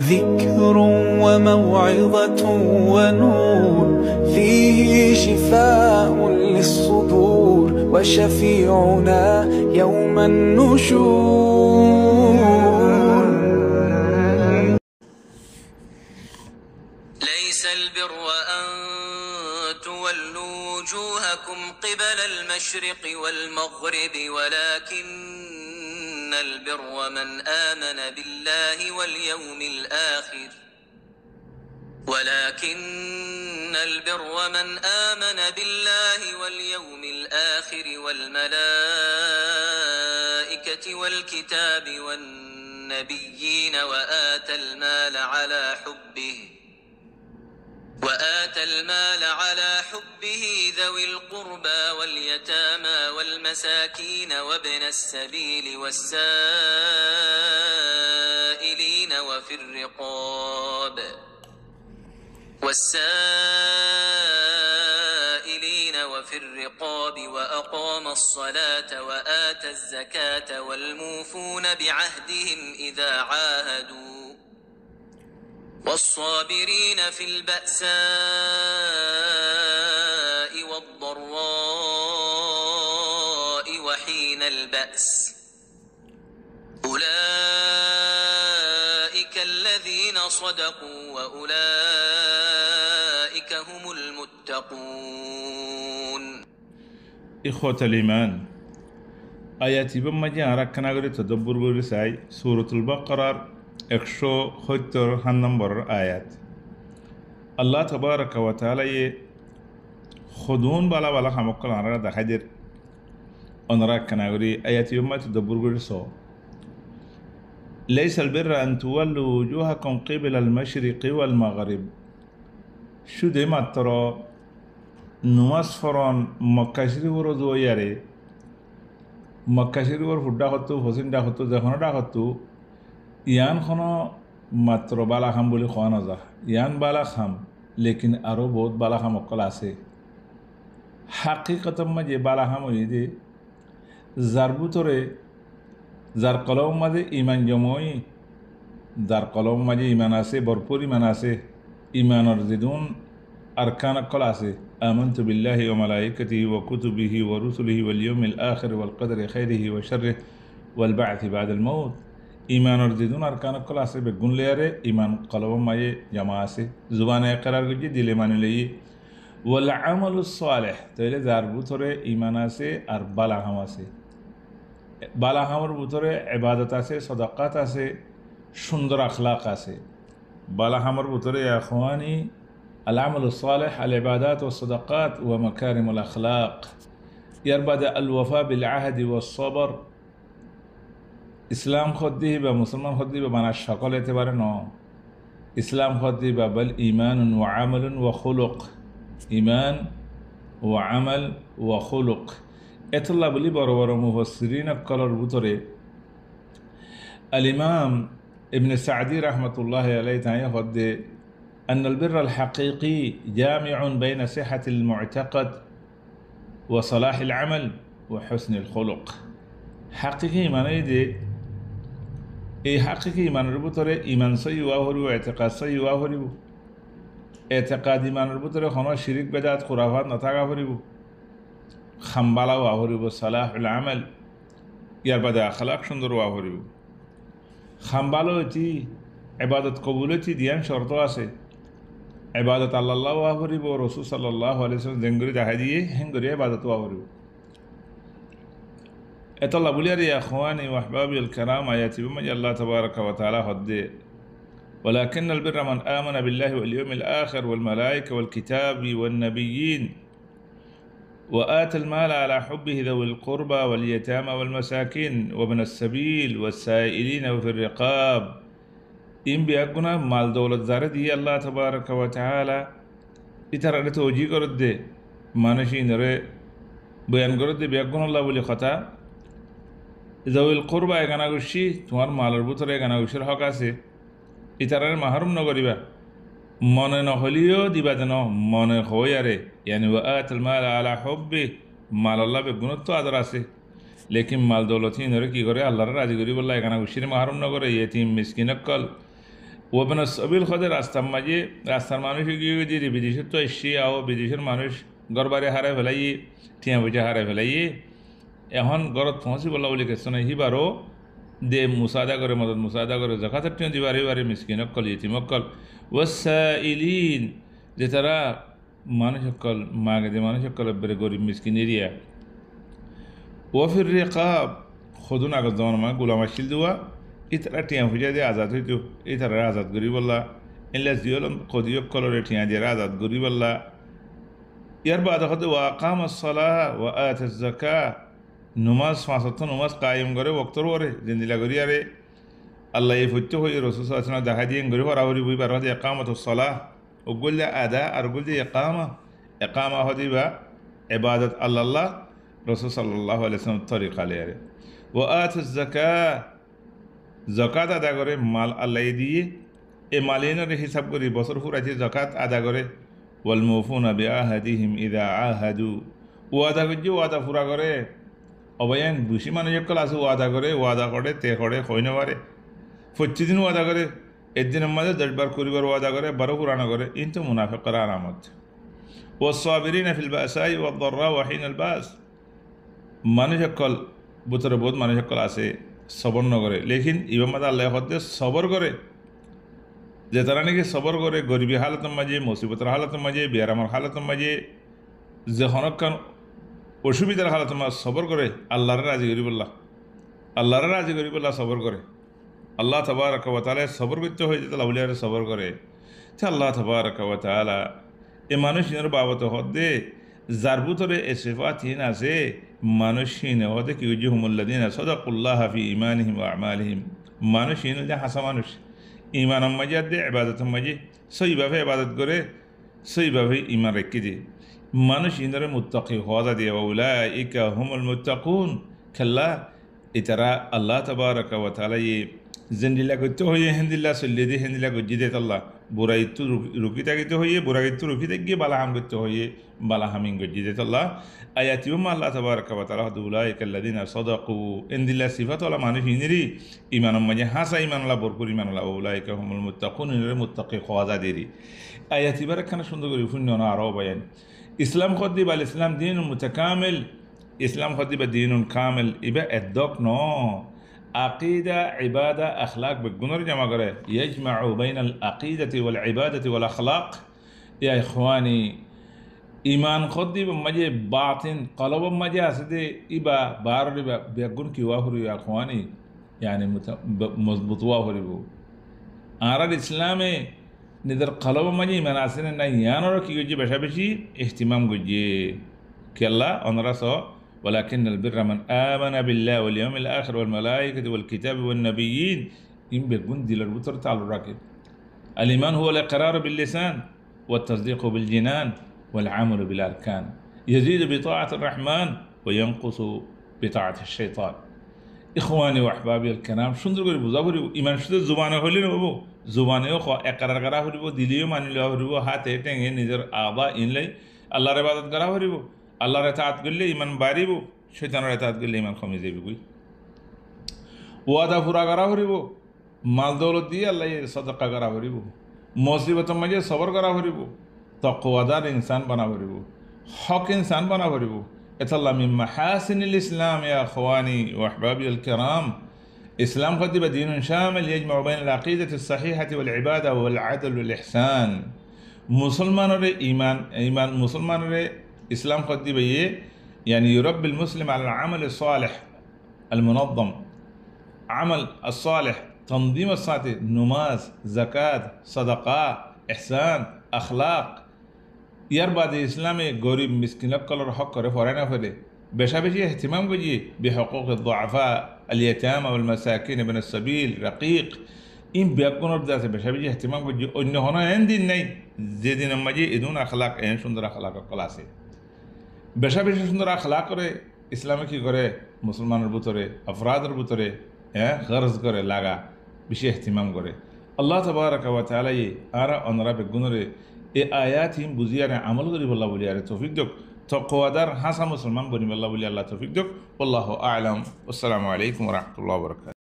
ذكر وموعظة ونور، فيه شفاء للصدور وشفيعنا يوم النشور. ليس البر أن تولوا وجوهكم قبل المشرق والمغرب ولكن البر من آمن بالله واليوم الآخر والملائكة والكتاب والنبيين وآتى المال على حبه ذوي القربى واليتامى والمساكين وابن السبيل والسائلين وفي الرقاب وأقام الصلاة وآتى الزكاة والموفون بعهدهم إذا عاهدوا والصابرين في البأساء والضراء وحين البأس أولئك الذين صدقوا وأولئك هم المتقون. إخوة الإيمان، آياتي بمجي أراكنا غري تدبر غري ساي سورة البقرة 170 নম্বর আয়াত। আল্লাহ তবারক ওয়া তাআলা খুদুন বালা বালা খামকল আনারা দেখাইদের অনরা কানাগরি আয়াতি উম্মাত তদব্বুর করে সো লাইসাল বিররা আন তুওয়াল্লু ওজুহাকুম কিবলা আল মাশরিকি ওয়াল মাগরিব। শুধু মাত্র নমাজ ফরন মক্কা শরীফর জোয়ারে মক্কা শরীফর ফুড্ডা হতো ফসিনডা হতো যখনডা হতো ইয়ান খনো মাত্র বালা খাম বলে কোয়া না যা ইয়ান বালা খাম লেকিন আরও বহুত বালা খাম অকল আছে। হাকিকতম মাঝে বালা খাম হই যে যার ভিতরে যার কলম মাঝে ইমান জমই যার কলম মাঝে ইমান আছে ভরপুর ইমান আছে ইমানের যেদুন আরকান অকল আছে আমানতু বিল্লাহি ওয়া মালাইকাতিহি ওয়া কুতুবিহি ওয়া রুসুলিহি ওয়াল ইয়াউমিল আখির ওয়াল কদরি খাইরিহি ওয়া শাররিহি ওয়াল বা'থি বা'দাল মাউত। ইমানের যেদুন আরকান অকল আছে বেগুন লেয়ারে ইমান কলম মাঝে জমা আছে জুবানে ইকরার করছি দিলে মানে লই ওয়াল আমালুস সালেহ। তাইলে যার ভিতরে ইমান আছে আর বালা কাম আছে, বালা কামের ভিতরে ইবাদত আছে, সাদাকাত আছে, সুন্দর আখলাক আছে। বালা কামের ভিতরে ইখওয়ানি আল আমালুস সালেহ আল ইবাদাত ওয়াস সাদাকাত ওয়া মাকারিমুল আখলাক। ইয়ার বাদে আল ওয়াফা বিল আহদি ওয়াস সবর। ইসলাম খদ্দি বা মুসলমান খদ্দি বা মানা সকল এতে পারে ন ইসলাম খদ্দি বা বল ইমান ওয়া আমালুন ওয়া খুলুক, ইমান ওয়া আমাল ওয়া খুলুক। এতল্লা বলি বড় বড় মুফাসসিরিন কলর ভিতরে আল ইমাম ইবনে সাদি রাহমাতুল্লাহি আলাইহি তাআলা খদ্দে أن البر الحقيقي جامع بين صحة المعتقد وصلاح العمل وحسن الخلق. حقيقي মানে যে এই হাকিকি ইমানের ভিতরে ইমান সহি হওয়া হরিব, এতেকাদ সহি হওয়া হরিব। এতেকাদ ইমানের ভিতরে কোনো শিরিক বেদাত খুরাফাত নথাকা হরিব, খাম্বালা হওয়া হরিব, সালাহুল আমাল। ইয়ার বাদে আখলাক সুন্দর হওয়া হরিব। খাম্বালো এটি ইবাদত কবুল এটি দিয়ান শর্ত আছে। ইবাদত আল্লাহ হওয়া হরিব, রসুল সাল্লাল্লাহু আলাইহি ওয়াসাল্লাম যেঙ্গুরি দেখা দিয়ে হেঙ্গুরি ইবাদত হওয়া হরিব। এতলা বুলিয়ার ইখওয়ানি ওয়া আহবাবি আল কারাম আয়াতি বমজি আল্লাহ তাবারক ওয়া তাআলা হদ্দে ولكن البر من آمن بالله واليوم الآخر والملائكة والكتاب والنبيين وآتى المال على حبه ذوي القربى واليتامى والمساكين وابن السبيل والسائلين وفي الرقاب। إن بيأكنا مال دولة زاردي الله تبارك وتعالى إترى توجيه قرد مانشي نرى بيان قرد بيأكنا الله بلي خطأ জাউল কুরবা এখানা গুছি তোমার মালের ভিতরে এখানা গুছির হক আছে, ইতারের মাহরুম নকরিবা। মনে নহলিও দিবা যেন মনে হয় আরে ইয়ানি ওয়াআতাল মাল আলা হুব্বি মাল আল্লাহ বেগুণত্ব আদর আছে, লেকিন মাল দৌলতি নরে কি করে আল্লাহর রাজি করি বললা এখানা গুছির মাহরুম নকরে। ইয়েতিম মিসকিন অকল ওবেন সবিল খদে রাস্তার মানুষ গিয়ে যে বিদেশের তো এসছি আও বিদেশের মানুষ গড়বারে হারাই ফেলাই ঠিয়া বইটা হারাই ফেলাই এখন গড়ত পৌঁছি বলা বলি কেছ নাই হিবারও দে মুসাদা করে মদত মুসাদা করে জাকাতের টিয়া দিবারে বারে মিসকিন অকল ইতিমক্কল ওয়াসাইলিন যে তারা মানুষ অকল মাগে যে মানুষ অকল বেড়ে গরিব মিসকিন এরিয়া ওফির রেকাব খদুন আগত যেমন মা গোলাম আসিল দেওয়া এই তারা টিয়া ফুজা দিয়ে আজাদ হইতো এই তারা আজাদ করি বললা এনলা জিয়ল কদিয়ক কলরে টিয়া দিয়ে আজাদ করি বললা ইয়ার বাদ হতে ওয়া কাম আসসালাহ ওয়া আত জাকা নমাজ ফাঁসত নমাজ কায়েম করে বক্তর করে জিন্দিলা করি আরে আল্লাহ এই ফুচ্চ হয়ে রসুল আসনা দেখা দিয়ে গরি হরাহরি বই বার হতে একামত সলাহ ও গুললে আদা আর গুললে একামা হতে বা এবাদত আল্লাহ রসুল সাল্লাহ আলাইসলাম তরিকা লে আরে ও আত জাকা জকাত আদা করে মাল আল্লাহ দিয়ে এ মালিনের হিসাব করি বছর ফুরাইছে জকাত আদা করে ওয়াল মুফুনা বিআহাদিহিম ইযা আহাদু ওয়াদা করছে ওয়াদা ফুরা করে অবয়ান বেশি মানুষ কল আছে ওয়াদা করে তে করে হয় না পারে 25 দিন ওয়াদা করে একদিনের মাঝে 10 বার করিবার ওয়াদা করে 12 পুরানো করে কিন্তু মুনাফিকের আলামত ওয়াসসাবিরিনা ফিল বাসাই ওয়াদ-দাররা ওয়া হিনাল বাস মানুষ কল বুতরে বহুত মানুষ কল আছে সবর ন করে লেকিন ইমাম আল্লাহ হতে সবর করে যে তারা নাকি সবর করে গরিবী হালতের মাঝে মুসিবতের হালতের মাঝে বেয়ারামার হালতের মাঝে যে হনকান অসুবিধার হালতের মাঝে সবর করে আল্লাহরে রাজি করি বললা সবর করে আল্লাহ তাবারাকা ওয়া তাআলা সবর করতে হয়ে যেতে লাউলিয়ারে সবর করে আল্লাহ তাবারাকা ওয়া তাআলা এ মানুষের বাবত হদে যার ভিতরে এ সিফাতহীন আছে মানুষহীন হদে কি হুমুল্লাযিনা সাদাকুল্লাহ ফি ঈমানিহিম ওয়া আমালিহিম মানুষহীন যে হাসা মানুষ ইমানের মাঝে আর দে ইবাদতের মাঝে সেইভাবে ইবাদত করে সেইভাবে ইমান রেখে দিয়ে মানুষ ইন্দরে মুত্তাকি হওয়া দিয়ে উলাইকা হুমুল মুত্তাকুন খেলা এতারা আল্লাহ তাবারাকা ওয়া তাআলা জিন্দিলা করতে হয়ে হেন্দিল্লা চল্লি দিয়ে হেন্দিলা গজ্জি দিয়ে আল্লাহ বুড়াইতু রুকি থাকিতে হয়ে বুড়াইতু রুকি থেকে বালাহাম করতে হয়ে বালাহামিং গজ্জি দিয়ে আল্লাহ আয়াতিউম আল্লাহ তাবারাকা ওয়া তাআলা উলাইকা আল্লাযিনা সাদাকু ইনদিল্লা সিফাতুল্লাহ মানুষ ইনরি ইমানের মাঝে হাসা ইমানুল্লাহ ভরপুর ইমানুল্লাহ উলাইকা হুমুল মুত্তাকুন ইনরে মুত্তাকি খোয়াজা দেরি আয়াতিবার একখানা সুন্দর করে শূন্য না আরও বয়ান ইসলাম খদ্দি বা ইসলাম দিন মুতাকামিল ইসলাম খদ্দি বা দিন কামিল ইবা এদ্দক ন আকিদা ইবাদা আখলাক বেগুনের জামা করে ইয়াজমাউ বাইনাল আকিদাতি ওয়াল ইবাদাতি ওয়াল আখলাক ইয়া ইখওয়ানি ইমান খদ্দি মাঝে বাতিন কলব মাঝে আছে দে ইবা বার বেগুন কি ওয়া হরি ইখওয়ানি yani মজবুত ওয়া হরিব আর ইসলামে নিদের কলব মাঝে ইমান আছে না ইয়ানোর কি গজে বেশা বেশি ইহতিমাম গজে কেল্লা অনরাস ولكن البر من آمن بالله واليوم الآخر والملائكة والكتاب والنبيين إن بيكون ديلر بطر تعالوا راكب الإيمان هو الإقرار باللسان والتصديق بالجنان والعمل بالأركان يزيد بطاعة الرحمن وينقص بطاعة الشيطان إخواني وأحبابي الكرام شندر قريب زبري إيمان شد زبانه هولي نبو زبانه خو إقرار قراه هولي دليو مان له هولي هاته تنگه نظر أعضاء إن لي الله ربادت قراه هولي আল্লাহর ইতাআত করলে ইমান বাড়িব শয়তানের ইতাআত করলে ইমান কমে যাবে কই ওয়াদা পুরা করা হরিব মাল দৌলত দিয়ে আল্লাহ সাদাকা করা হরিব মুসিবতের মাঝে সবর করা হরিব তাকওয়াদার ইনসান বানা হরিব হক ইনসান বানা হরিব এতাল্লাহ মিন মাহাসিনিল ইসলাম ইয়া আখওয়ানি ওয়া আহবাবি আল কিরাম ইসলাম খদিব দীন শামিল ইয়াজমাউ বাইনাল আকিদাতি সহিহাতি ওয়াল ইবাদা ওয়াল আদল ওয়াল ইহসান মুসলমানের ঈমান মুসলমানের إسلام قد بيه يعني يربي المسلم على العمل الصالح المنظم عمل الصالح تنظيم الصلاة نماز زكاة صدقة إحسان أخلاق يربى الإسلام غريب مسكين كل حق رفعنا فده بشابه اهتمام بجي بحقوق الضعفاء اليتامى والمساكين ابن السبيل رقيق إن بيكون بدأت بشابه اهتمام بجي إنه هنا عندي ني زيدنا مجي إدون أخلاق إن شندر أخلاق كلاسي বেশা বেশি সুন্দর আখলাক করে ইসলামে কি করে মুসলমানের ভিতরে আফরাদের ভিতরে গরজ করে লাগা বেশি ইহতিমাম করে আল্লাহ তাবারাকা ওয়া তাআলা আর অনরা বেগুনরে এই আয়াত হিম বুঝিয়ারে আমল করি বল্লা বলি আরে তৌফিক দিক তাকওয়াদার হাসা মুসলমান বনি বল্লা বলি আল্লাহ তৌফিক দিক আল্লাহু আ'লাম আসসালামু আলাইকুম ওয়া রাহমাতুল্লাহি ওয়া বারাকাতুহু।